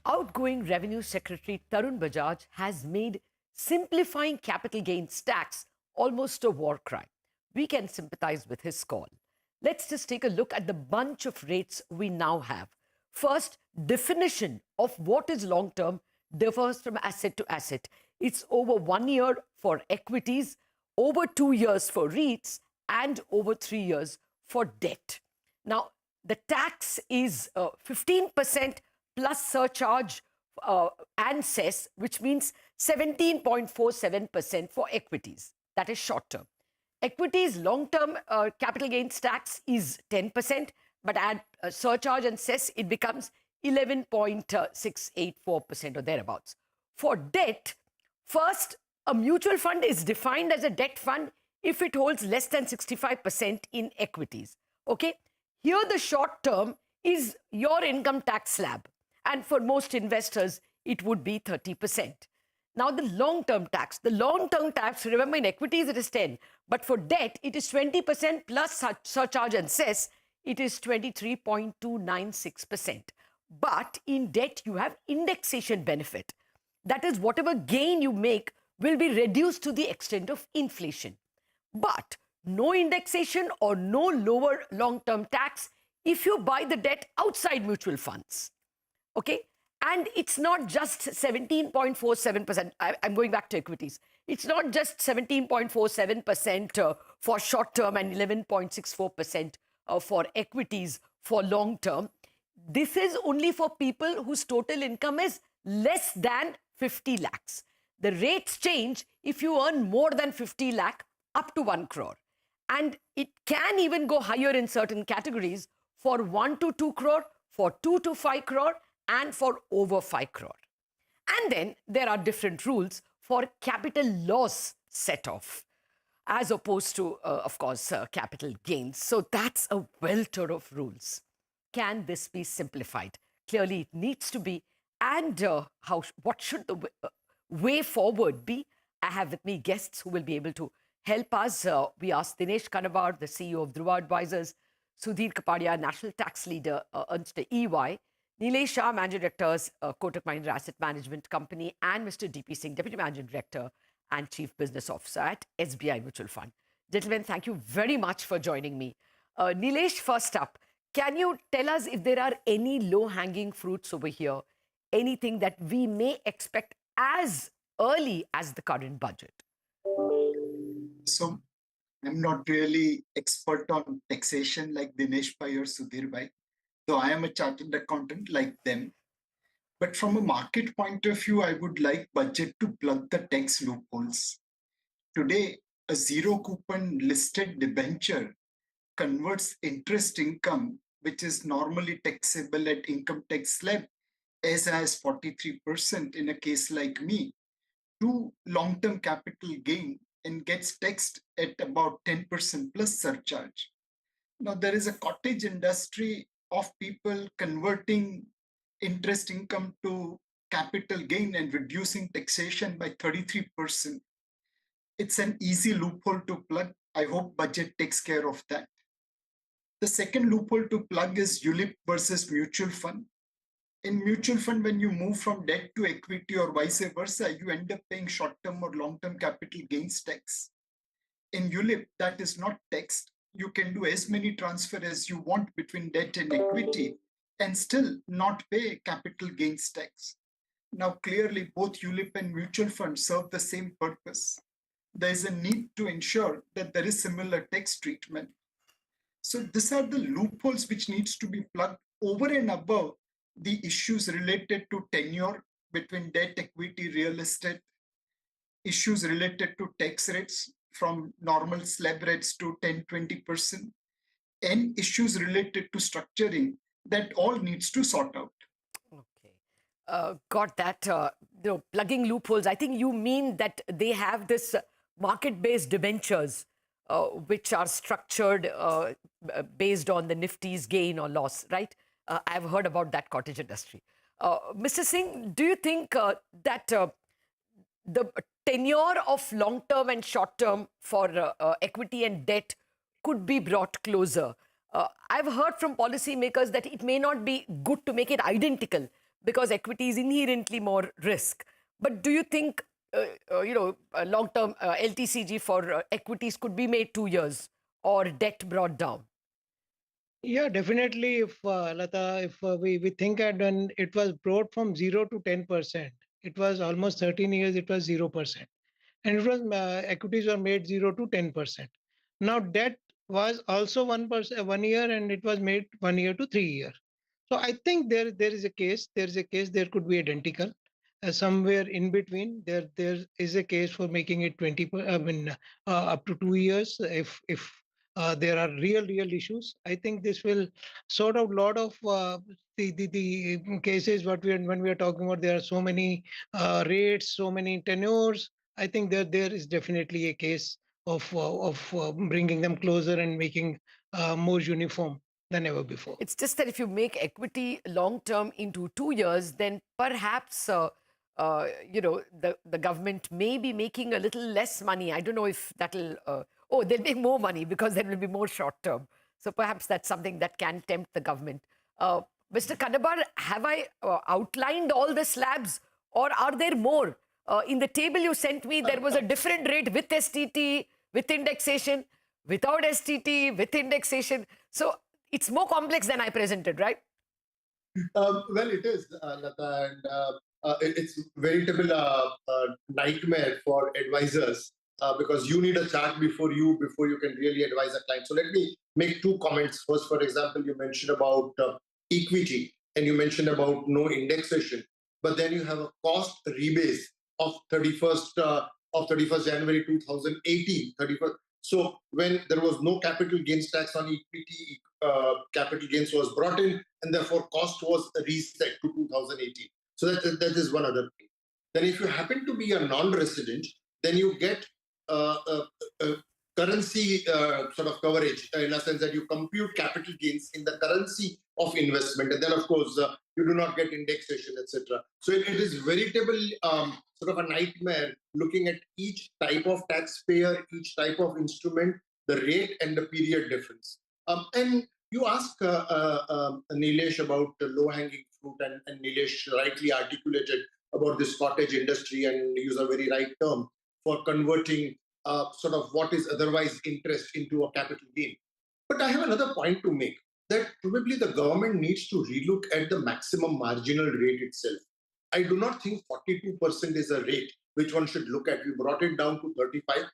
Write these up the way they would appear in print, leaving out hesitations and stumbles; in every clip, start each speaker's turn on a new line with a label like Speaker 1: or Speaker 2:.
Speaker 1: Outgoing Revenue Secretary Tarun Bajaj has made simplifying capital gains tax almost a war crime. We can sympathize with his call. Let's just take a look at the bunch of rates we now have. First, definition of what is long term differs from asset to asset. It's over 1 year for equities, over 2 years for REITs, and over 3 years for debt. Now, the tax is 15% plus surcharge and cess, which means 17.47% for equities. That is short term. Equities long term capital gains tax is 10%, but add surcharge and cess, it becomes 11.684% or thereabouts. For debt, first, a mutual fund is defined as a debt fund if it holds less than 65% in equities. Okay? Here, the short term is your income tax slab. And for most investors, it would be 30%. Now, the long-term tax. The long-term tax, remember, in equities, it is 10. But for debt, it is 20% plus surcharge and cess. It is 23.296%. But in debt, you have indexation benefit. That is, whatever gain you make will be reduced to the extent of inflation. But no indexation or no lower long-term tax if you buy the debt outside mutual funds. Okay? And it's not just 17.47%. I'm going back to equities. It's not just 17.47% for short term and 11.64% for equities for long term. This is only for people whose total income is less than 50 lakhs. The rates change if you earn more than 50 lakh up to 1 crore. And it can even go higher in certain categories for 1 to 2 crore, for 2 to 5 crore, and for over 5 crore. And then there are different rules for capital loss set off, as opposed to, of course, capital gains. So that's a welter of rules. Can this be simplified? Clearly, it needs to be. And what should the way forward be? I have with me guests who will be able to help us. We asked Dinesh Kanavar, the CEO of Dhruva Advisors, Sudhir Kapadia, National Tax Leader, Ernst EY, Nilesh Shah, Managing Director, Kotak Mahindra Asset Management Company, and Mr. DP Singh, Deputy Managing Director and Chief Business Officer at SBI Mutual Fund. Gentlemen, thank you very much for joining me. Nilesh, first up, can you tell us if there are any low-hanging fruits over here, anything that we may expect as early as the current budget?
Speaker 2: So I'm not really expert on taxation like Dinesh Bhai or Sudhir Bhai, though I am a chartered accountant like them. But from a market point of view, I would like budget to plug the tax loopholes. Today, a zero coupon listed debenture converts interest income, which is normally taxable at income tax slab, as high as 43% in a case like me, to long-term capital gain and gets taxed at about 10% plus surcharge. Now, there is a cottage industry of people converting interest income to capital gain and reducing taxation by 33%. It's an easy loophole to plug. I hope budget takes care of that. The second loophole to plug is ULIP versus mutual fund. In mutual fund, when you move from debt to equity or vice versa, you end up paying short-term or long-term capital gains tax. In ULIP, that is not taxed. You can do as many transfers as you want between debt and equity and still not pay capital gains tax. Now, clearly, both ULIP and mutual funds serve the same purpose. There is a need to ensure that there is similar tax treatment. So these are the loopholes which needs to be plugged over and above the issues related to tenure between debt, equity, real estate, issues related to tax rates from normal slab rates to 10-20%, and issues related to structuring that all needs to sort out.
Speaker 1: Okay. Got that. Plugging loopholes. I think you mean that they have this market-based debentures, which are structured based on the Nifty's gain or loss, right? I've heard about that cottage industry. Mr. Singh, do you think that the tenure of long-term and short-term for equity and debt could be brought closer? I've heard from policymakers that it may not be good to make it identical, because equity is inherently more risk. But do you think, a long-term LTCG for equities could be made 2 years or debt brought down?
Speaker 3: Yeah, definitely. If Lata, if we think at when it was brought from 0 to 10%, it was almost 13 years. It was 0%, and it was equities were made 0 to 10%. Now debt was also 1%, 1 year, and it was made 1 year to 3 year. So I think there is a case. There is a case. There could be identical. Somewhere in between, there is a case for making it 20. I mean, up to 2 years. If there are real issues, I think this will sort out a lot of the cases. What when we are talking about, there are so many rates, so many tenures. I think there is definitely a case of bringing them closer and making more uniform than ever before.
Speaker 1: It's just that if you make equity long term into 2 years, then perhaps the government may be making a little less money. I don't know if that'll. They'll make more money because there will be more short term. So perhaps that's something that can tempt the government. Mr. Kanabar, have I outlined all the slabs, or are there more? In the table you sent me, there was a different rate with STT, with indexation, without STT, with indexation. So it's more complex than I presented, right?
Speaker 4: Well, it is, Lata, and it's veritable nightmare for advisors because you need a chart before you can really advise a client. So let me make two comments. First, for example, you mentioned about equity and you mentioned about no indexation, but then you have a cost rebase of 31st January 2018. 31st. So when there was no capital gains tax on equity, capital gains was brought in, and therefore cost was reset to 2018. So that is one other thing. Then if you happen to be a non-resident, then you get currency sort of coverage in a sense that you compute capital gains in the currency of investment, and then of course you do not get indexation, etc. So it is veritable sort of a nightmare looking at each type of taxpayer, each type of instrument, the rate and the period difference. And you ask Nilesh about the low-hanging fruit, and Nilesh rightly articulated about this cottage industry and use a very right term for converting sort of what is otherwise interest into a capital gain. But I have another point to make, that probably the government needs to relook at the maximum marginal rate itself. I do not think 42% is a rate which one should look at. We brought it down to 35,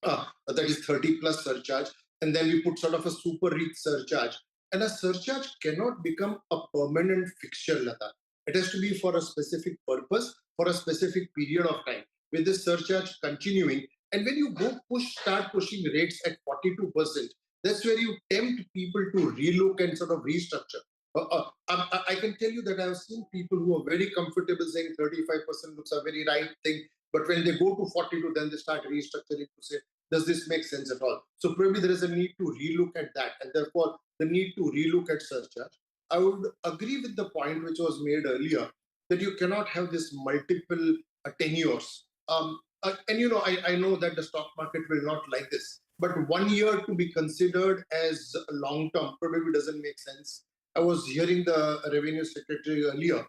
Speaker 4: that is 30 plus surcharge, and then we put sort of a super rich surcharge. And a surcharge cannot become a permanent fixture, Lata. It has to be for a specific purpose, for a specific period of time. With this surcharge continuing, and when you start pushing rates at 42%, that's where you tempt people to relook and sort of restructure. I can tell you that I've seen people who are very comfortable saying 35% looks a very right thing, but when they go to 42, then they start restructuring to say, does this make sense at all? So probably there is a need to relook at that, and therefore the need to relook at surcharge. I would agree with the point which was made earlier that you cannot have this multiple tenures. I know that the stock market will not like this, but 1 year to be considered as long term probably doesn't make sense. I was hearing the revenue secretary earlier,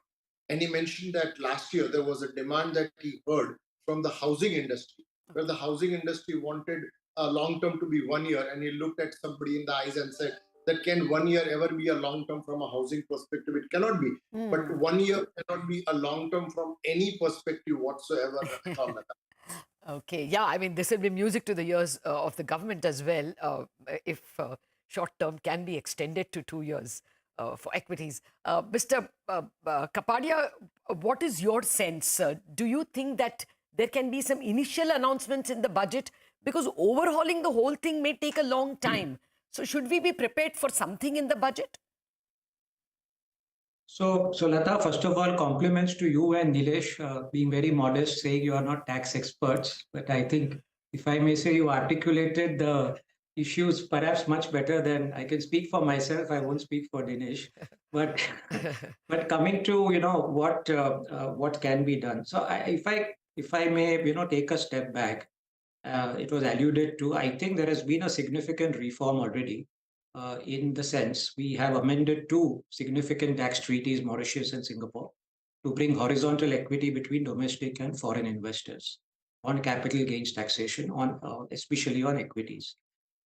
Speaker 4: and he mentioned that last year there was a demand that he heard from the housing industry, where the housing industry wanted a long term to be 1 year, and he looked at somebody in the eyes and said, that can 1 year ever be a long term from a housing perspective? It cannot be. But 1 year cannot be a long term from any perspective whatsoever.
Speaker 1: Okay, yeah, I mean, this will be music to the ears of the government as well, if short term can be extended to 2 years for equities. Mr. Kapadia, what is your sense? Do you think that there can be some initial announcements in the budget? Because overhauling the whole thing may take a long time. So should we be prepared for something in the budget?
Speaker 5: So Lata, first of all, compliments to you and Nilesh, being very modest, saying you are not tax experts. But I think, if I may say, you articulated the issues perhaps much better than I can speak for myself. I won't speak for Dinesh. But coming to what can be done. So if I may take a step back, it was alluded to. I think there has been a significant reform already. In the sense, we have amended two significant tax treaties, Mauritius and Singapore. to bring horizontal equity between domestic and foreign investors on capital gains taxation, on especially on equities.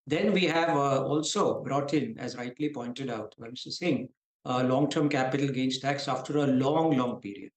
Speaker 5: Then we have also brought in, as rightly pointed out by Mr. Singh, long-term capital gains tax after a long period.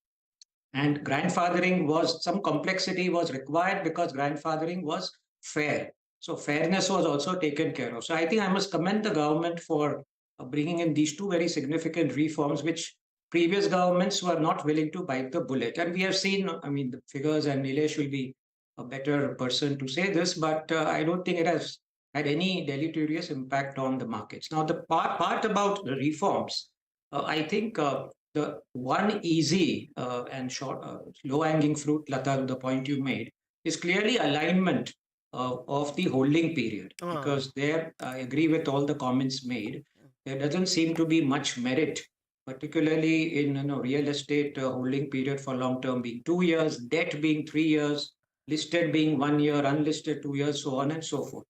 Speaker 5: And grandfathering was, some complexity was required because grandfathering was fair. So fairness was also taken care of. So I think I must commend the government for bringing in these two very significant reforms, which previous governments were not willing to bite the bullet. And we have seen, I mean, the figures, and Nilesh will be a better person to say this, but I don't think it has had any deleterious impact on the markets. Now, the part about the reforms, I think the one easy and short, low-hanging fruit, Lata, the point you made, is clearly alignment of the holding period. Because there, I agree with all the comments made. There doesn't seem to be much merit, particularly in real estate holding period for long term being 2 years, debt being 3 years, listed being 1 year, unlisted 2 years, so on and so forth.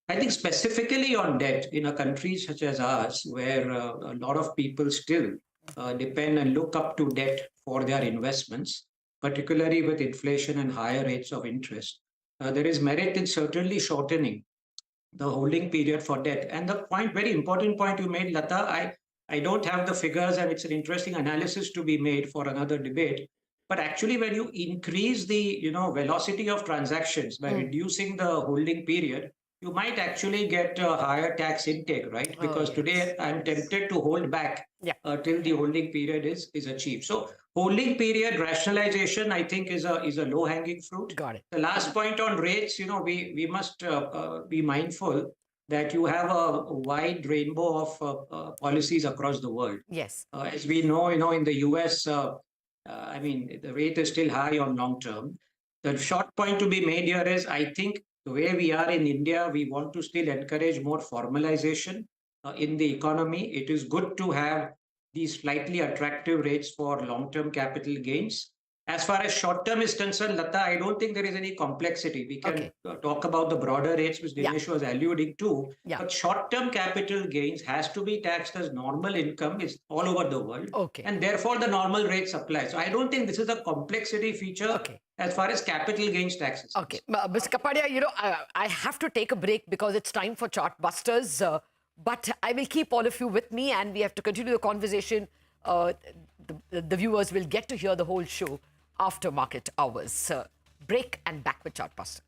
Speaker 5: I think specifically on debt in a country such as ours, where a lot of people still depend and look up to debt for their investments, particularly with inflation and higher rates of interest, there is merit in certainly shortening the holding period for debt. And the point, very important point you made, Lata, I don't have the figures, and it's an interesting analysis to be made for another debate. But actually, when you increase the velocity of transactions by reducing the holding period, you might actually get a higher tax intake, right? Because today I'm tempted to hold back till the holding period is achieved. So holding period rationalization, I think, is a low-hanging fruit.
Speaker 1: Got it.
Speaker 5: The last point on rates, we must be mindful that you have a wide rainbow of policies across the world.
Speaker 1: Yes.
Speaker 5: As we know, in the US, I mean, the rate is still high on long term. The short point to be made here is, I think, the way we are in India, we want to still encourage more formalization in the economy. It is good to have these slightly attractive rates for long-term capital gains. As far as short-term is concerned, Lata, I don't think there is any complexity. We can talk about the broader rates, which Dinesh was alluding to. But short-term capital gains has to be taxed as normal income. It's all over the world. And therefore, the normal rates apply. So I don't think this is a complexity feature as far as capital gains taxes.
Speaker 1: Okay. Mr. Kapadia, I have to take a break because it's time for Chartbusters. But I will keep all of you with me, and we have to continue the conversation. The viewers will get to hear the whole show after market hours. Break and back with Chartbusters.